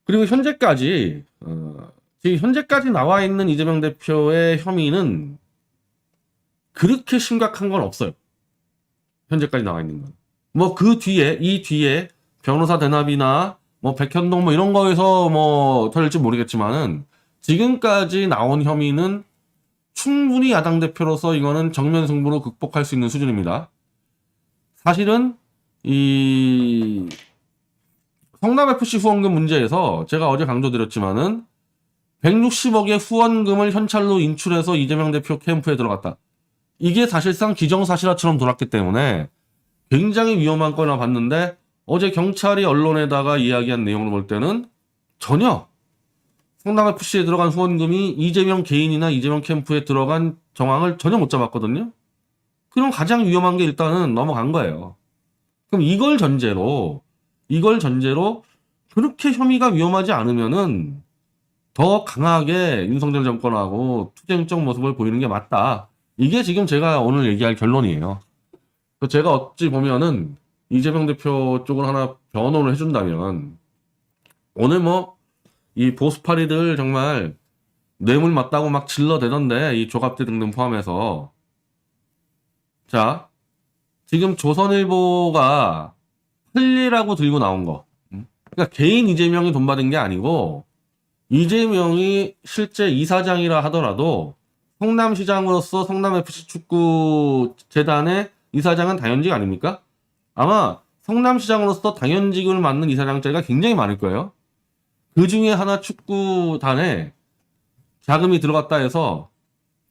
그리고 현재까지 지금 현재까지 나와 있는 이재명 대표의 혐의는 그렇게 심각한 건 없어요. 현재까지 나와 있는 건. 뭐 그 뒤에 이 뒤에 변호사 대납이나 뭐 백현동 뭐 이런 거에서 뭐 털릴지 모르겠지만은 지금까지 나온 혐의는 충분히 야당 대표로서 이거는 정면 승부로 극복할 수 있는 수준입니다. 사실은 이 성남FC 후원금 문제에서 제가 어제 강조드렸지만은 160억의 후원금을 현찰로 인출해서 이재명 대표 캠프에 들어갔다. 이게 사실상 기정사실화처럼 돌았기 때문에 굉장히 위험한 거나 봤는데 어제 경찰이 언론에다가 이야기한 내용을 볼 때는 전혀 성남FC에 들어간 후원금이 이재명 개인이나 이재명 캠프에 들어간 정황을 전혀 못 잡았거든요. 그럼 가장 위험한 게 일단은 넘어간 거예요. 그럼 이걸 전제로 그렇게 혐의가 위험하지 않으면은 더 강하게 윤석열 정권하고 투쟁적 모습을 보이는 게 맞다. 이게 지금 제가 오늘 얘기할 결론이에요. 제가 어찌 보면은 이재명 대표 쪽을 하나 변호를 해준다면 오늘 뭐 이 보수파리들 정말 뇌물 맞다고 막 질러대던데 이 조갑대 등등 포함해서 자 지금 조선일보가 편리라고 들고 나온 거 그러니까 개인 이재명이 돈 받은 게 아니고 이재명이 실제 이사장이라 하더라도 성남시장으로서 성남FC 축구재단의 이사장은 당연직 아닙니까? 아마 성남시장으로서 당연직을 맡는 이사장 자리가 굉장히 많을 거예요. 그 중에 하나 축구단에 자금이 들어갔다 해서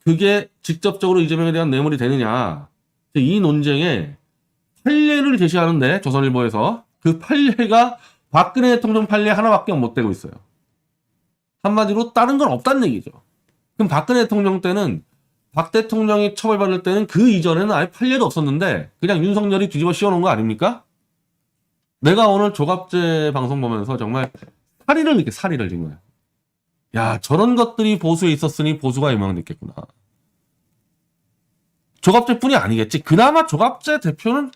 그게 직접적으로 이재명에 대한 뇌물이 되느냐. 이 논쟁에 판례를 제시하는데 조선일보에서 그 판례가 박근혜 대통령 판례 하나밖에 못 되고 있어요. 한마디로 다른 건 없다는 얘기죠. 그럼 박근혜 대통령 때는 박 대통령이 처벌받을 때는 그 이전에는 아예 판례도 없었는데 그냥 윤석열이 뒤집어 씌워놓은 거 아닙니까? 내가 오늘 조갑재 방송 보면서 정말 사리를 진 거야. 야, 저런 것들이 보수에 있었으니 보수가 유명했겠구나. 조갑재뿐이 아니겠지. 그나마 조갑재 대표는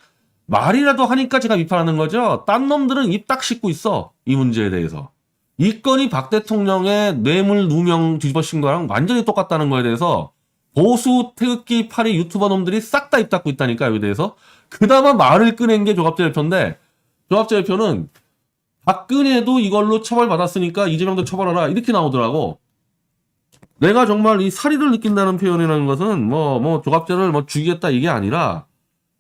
말이라도 하니까 제가 비판하는 거죠. 딴 놈들은 입 딱 씻고 있어. 이 문제에 대해서. 이 건이 박 대통령의 뇌물 누명 뒤집어 씌운 거랑 완전히 똑같다는 거에 대해서 보수 태극기 파리 유튜버 놈들이 싹 다 입 닫고 있다니까, 여기에 대해서. 그나마 말을 꺼낸 게 조갑재 대표인데, 조갑재 대표는 박근혜도 이걸로 처벌받았으니까 이재명도 처벌하라. 이렇게 나오더라고. 내가 정말 이 사리를 느낀다는 표현이라는 것은 조갑재를 죽이겠다 이게 아니라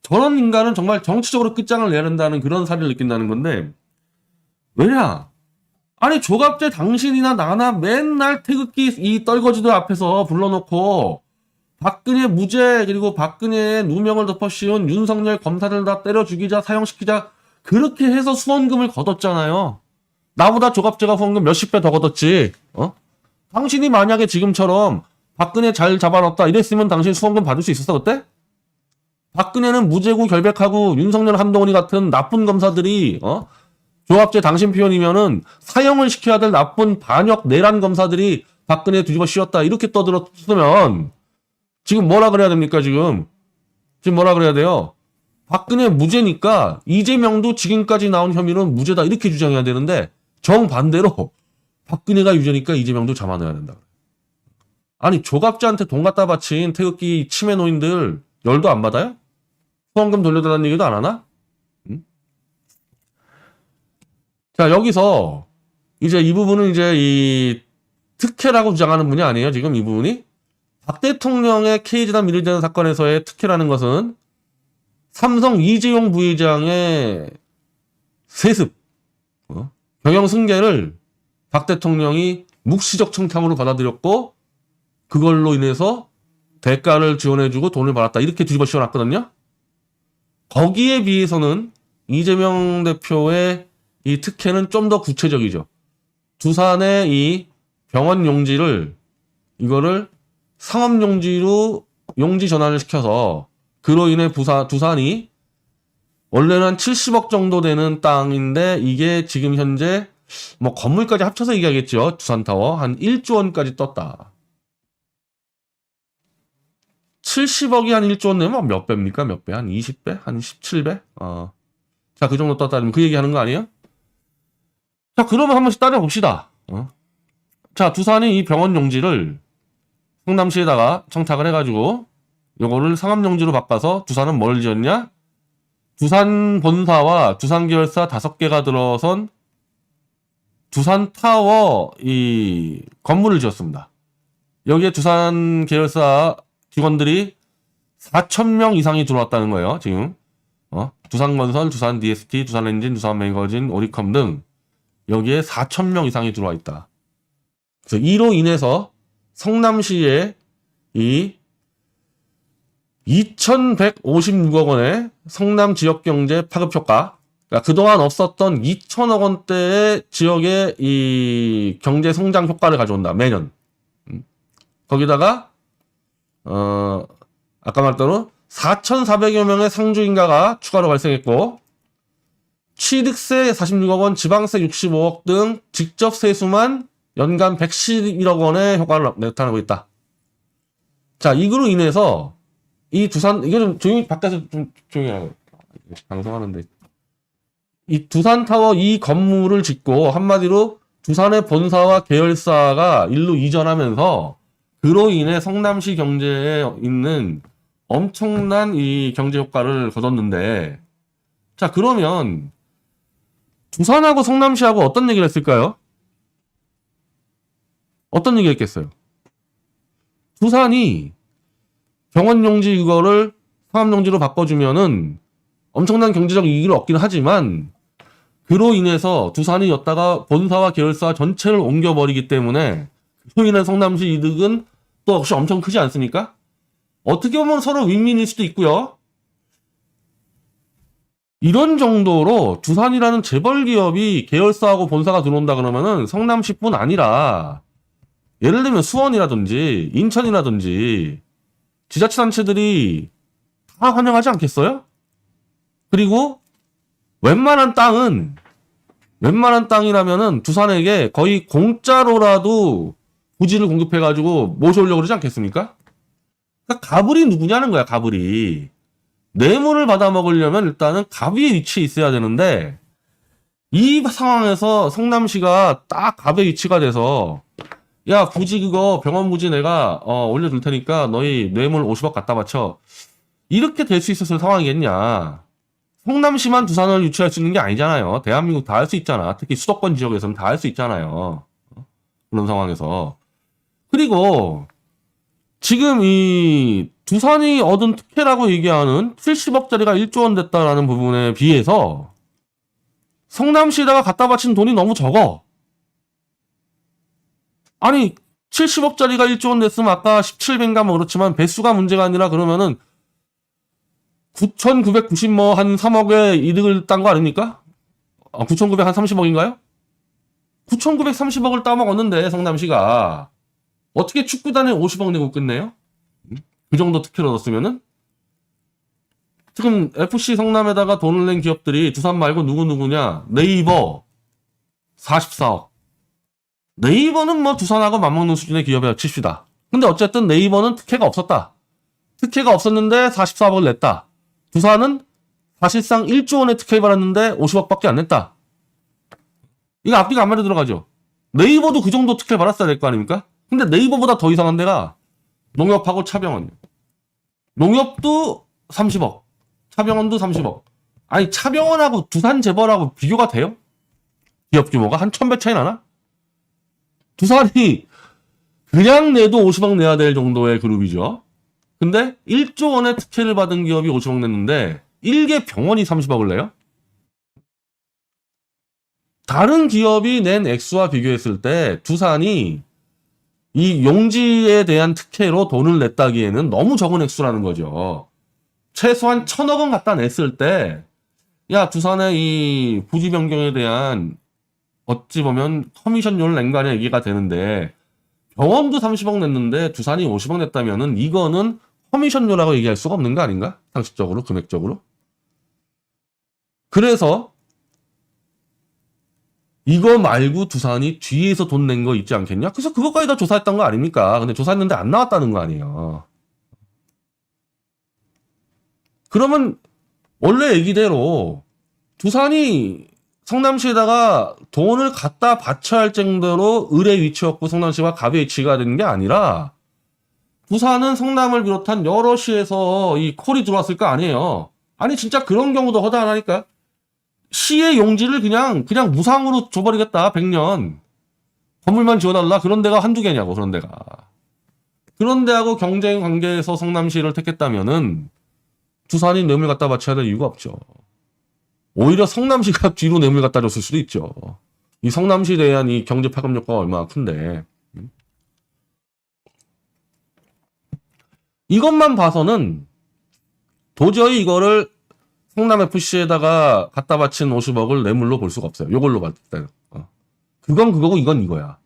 저런 인간은 정말 정치적으로 끝장을 내야 된다는 그런 사리를 느낀다는 건데, 왜냐? 아니, 조갑재 당신이나 나나 맨날 태극기 이 떨거지들 앞에서 불러놓고 박근혜 무죄 그리고 박근혜의 누명을 덮어씌운 윤석열 검사들 다 때려 죽이자 사형시키자 그렇게 해서 후원금을 걷었잖아요. 나보다 조갑재가 후원금 몇십 배 더 걷었지. 당신이 만약에 지금처럼 박근혜 잘 잡아놨다 이랬으면 당신 후원금 받을 수 있었어 그때? 박근혜는 무죄고 결백하고 윤석열 한동훈이 같은 나쁜 검사들이 조합재 당신 표현이면은 사형을 시켜야 될 나쁜 반역 내란 검사들이 박근혜 뒤집어 씌웠다 이렇게 떠들었으면 지금 뭐라 그래야 됩니까 지금 뭐라 그래야 돼요? 박근혜 무죄니까 이재명도 지금까지 나온 혐의는 무죄다 이렇게 주장해야 되는데 정반대로 박근혜가 유죄니까 이재명도 잡아내야 된다. 아니 조갑재한테 돈 갖다 바친 태극기 치매 노인들 열도 안 받아요? 후원금 돌려달라는 얘기도 안 하나? 응? 자 여기서 이제 이 부분은 이제 이 특혜라고 주장하는 분이 아니에요 지금 이 부분이. 박 대통령의 K재단 미르재단 사건에서의 특혜라는 것은 삼성 이재용 부회장의 세습, 경영 승계를 박 대통령이 묵시적 청탁으로 받아들였고 그걸로 인해서 대가를 지원해주고 돈을 받았다 이렇게 뒤집어 씌워놨거든요. 거기에 비해서는 이재명 대표의 이 특혜는 좀 더 구체적이죠. 두산의 이 병원 용지를 이거를 상업 용지로 용지 전환을 시켜서 그로 인해 두산이 원래는 한 70억 정도 되는 땅인데 이게 지금 현재 뭐 건물까지 합쳐서 얘기하겠죠. 두산타워 한 1조 원까지 떴다. 70억이 한 1조 원 내면 몇 배입니까? 몇 배? 한 20배? 한 17배? 자, 그 정도 떴다면 그 얘기하는 거 아니에요? 자, 그러면 한 번씩 따져봅시다. 자, 두산이 이 병원 용지를 성남시에다가 청탁을 해가지고 요거를 상암용지로 바꿔서 두산은 뭘 지었냐? 두산 본사와 두산 계열사 5개가 들어선 두산 타워 이 건물을 지었습니다. 여기에 두산 계열사 직원들이 4,000명 이상이 들어왔다는 거예요, 지금. 두산건설, 두산 DST, 두산엔진, 두산매거진, 오리컴 등 여기에 4,000명 이상이 들어와 있다. 그래서 이로 인해서 성남시에 이 2,156억 원의 성남 지역 경제 파급 효과, 그러니까 그동안 없었던 2,000억 원대의 지역의 이 경제 성장 효과를 가져온다, 매년. 거기다가, 아까 말대로 4,400여 명의 상주인가가 추가로 발생했고, 취득세 46억 원, 지방세 65억 등 직접 세수만 연간 111억 원의 효과를 나타내고 있다. 자, 이거로 인해서 이 두산, 이거 좀 조용히, 밖에서 좀 조용히 하고, 방송하는데. 이 두산타워 이 건물을 짓고 한마디로 두산의 본사와 계열사가 일로 이전하면서 그로 인해 성남시 경제에 있는 엄청난 이 경제 효과를 거뒀는데, 자, 그러면 두산하고 성남시하고 어떤 얘기를 했을까요? 어떤 얘기 했겠어요? 두산이 병원 용지 이거를 상암 용지로 바꿔주면은 엄청난 경제적 이익을 얻긴 하지만 그로 인해서 두산이 였다가 본사와 계열사 전체를 옮겨버리기 때문에 그로 인한 성남시 이득은 또 역시 엄청 크지 않습니까? 어떻게 보면 서로 윈윈일 수도 있고요. 이런 정도로 두산이라는 재벌 기업이 계열사하고 본사가 들어온다 그러면은 성남시뿐 아니라 예를 들면 수원이라든지 인천이라든지 지자체단체들이 다 환영하지 않겠어요? 그리고 웬만한 땅이라면은 두산에게 거의 공짜로라도 부지를 공급해가지고 모셔오려고 그러지 않겠습니까? 그러니까 가불이 누구냐는 거야, 가불이. 뇌물을 받아먹으려면 일단은 갑의 위치에 있어야 되는데 이 상황에서 성남시가 딱 갑의 위치가 돼서 야, 부지 그거 병원 부지 내가 올려줄 테니까 너희 뇌물 50억 갖다 바쳐. 이렇게 될 수 있었을 상황이겠냐. 성남시만 두산을 유치할 수 있는 게 아니잖아요. 대한민국 다 할 수 있잖아. 특히 수도권 지역에서는 다 할 수 있잖아요. 그런 상황에서. 그리고 지금 이 두산이 얻은 특혜라고 얘기하는 70억짜리가 1조 원 됐다라는 부분에 비해서 성남시에다가 갖다 바친 돈이 너무 적어. 아니 70억짜리가 1조 원 됐으면 아까 17배인가 뭐 그렇지만 배수가 문제가 아니라 그러면은 9,990 뭐 한 3억의 이득을 딴 거 아닙니까? 9,900 한 30억인가요? 9,930억을 따먹었는데 성남시가 어떻게 축구단에 50억 내고 끝내요? 그 정도 특혜를 얻었으면은? 지금 FC 성남에다가 돈을 낸 기업들이 두산 말고 누구냐? 네이버 44억. 네이버는 뭐 두산하고 맞먹는 수준의 기업이라 칩시다. 근데 어쨌든 네이버는 특혜가 없었다. 특혜가 없었는데 44억을 냈다. 두산은 사실상 1조 원의 특혜를 받았는데 50억밖에 안 냈다. 이거 앞뒤가 안 맞아 들어가죠. 네이버도 그 정도 특혜를 받았어야 될 거 아닙니까? 근데 네이버보다 더 이상한 데가 농협하고 차병원. 농협도 30억. 차병원도 30억. 아니 차병원하고 두산 재벌하고 비교가 돼요? 기업 규모가 한 1000배 차이 나나? 두산이 그냥 내도 50억 내야 될 정도의 그룹이죠. 근데 1조 원의 특혜를 받은 기업이 50억 냈는데 1개 병원이 30억을 내요? 다른 기업이 낸 액수와 비교했을 때 두산이 이 용지에 대한 특혜로 돈을 냈다기에는 너무 적은 액수라는 거죠. 최소한 1,000억 원 갖다 냈을 때 야, 두산의 이 부지 변경에 대한 어찌 보면 커미션료를 낸 거 아니야 얘기가 되는데 병원도 30억 냈는데 두산이 50억 냈다면은 이거는 커미션료라고 얘기할 수가 없는 거 아닌가? 상식적으로, 금액적으로. 그래서 이거 말고 두산이 뒤에서 돈 낸 거 있지 않겠냐? 그래서 그것까지 다 조사했던 거 아닙니까? 근데 조사했는데 안 나왔다는 거 아니에요. 그러면 원래 얘기대로 두산이 성남시에다가 돈을 갖다 바쳐야 할 정도로 을의 위치였고 성남시가 갑의 위치가 되는 게 아니라 부산은 성남을 비롯한 여러 시에서 이 콜이 들어왔을 거 아니에요. 아니 진짜 그런 경우도 허다하니까 시의 용지를 그냥 무상으로 줘버리겠다. 100년. 건물만 지어달라. 그런 데가 한두 개냐고 그런 데가. 그런 데하고 경쟁 관계에서 성남시를 택했다면은 부산이 뇌물 갖다 바쳐야 될 이유가 없죠. 오히려 성남시가 뒤로 뇌물 갖다 줬을 수도 있죠. 이 성남시에 대한 이 경제 파급 효과가 얼마나 큰데. 이것만 봐서는 도저히 이거를 성남FC에다가 갖다 바친 50억을 뇌물로 볼 수가 없어요. 요걸로 봤을 때. 그건 그거고 이건 이거야.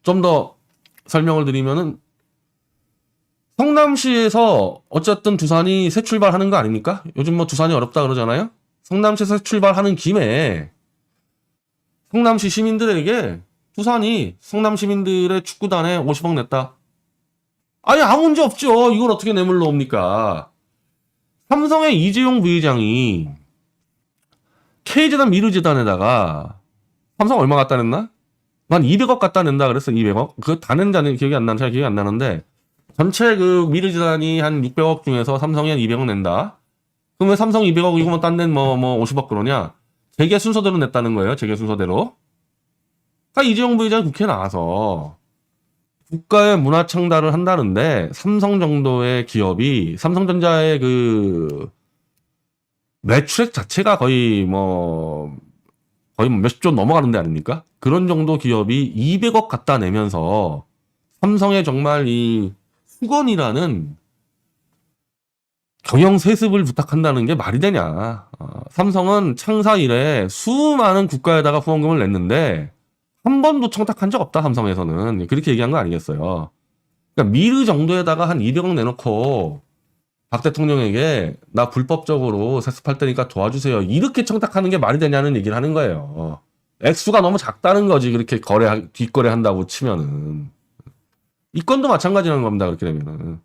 좀 더 설명을 드리면은 성남시에서 어쨌든 두산이 새 출발하는 거 아닙니까? 요즘 뭐 두산이 어렵다 그러잖아요. 성남시에서 새 출발하는 김에 성남시 시민들에게 두산이 성남 시민들의 축구단에 50억 냈다. 아니 아무 문제 없죠. 이걸 어떻게 뇌물로 옵니까? 삼성의 이재용 부회장이 K재단 미르재단에다가 삼성 얼마 갖다 냈나? 한 200억 갖다 낸다 그랬어. 200억. 그거 다 낸다는 기억이 안 나는 잘 기억이 안 나는데 전체 그 미르재단이 한 600억 중에서 삼성이 한 200억 낸다. 그러면 삼성 200억 이거면 딴 데는 뭐 50억 그러냐? 재계 순서대로 냈다는 거예요. 재계 순서대로. 그러니까 이재용 부회장이 국회에 나와서 국가의 문화 창달을 한다는데 삼성 정도의 기업이 삼성전자의 그 매출액 자체가 거의 몇십 조 넘어가는 데 아닙니까? 그런 정도 기업이 200억 갖다 내면서 삼성의 정말 이 수건이라는 경영 세습을 부탁한다는 게 말이 되냐. 삼성은 창사 이래 수많은 국가에다가 후원금을 냈는데 한 번도 청탁한 적 없다. 삼성에서는. 그렇게 얘기한 거 아니겠어요. 그러니까 미르 정도에다가 한 200억 내놓고 박 대통령에게 나 불법적으로 세습할 테니까 도와주세요. 이렇게 청탁하는 게 말이 되냐는 얘기를 하는 거예요. 액수가 너무 작다는 거지. 그렇게 뒷거래 한다고 치면은. 이 건도 마찬가지라는 겁니다. 그렇게 되면은.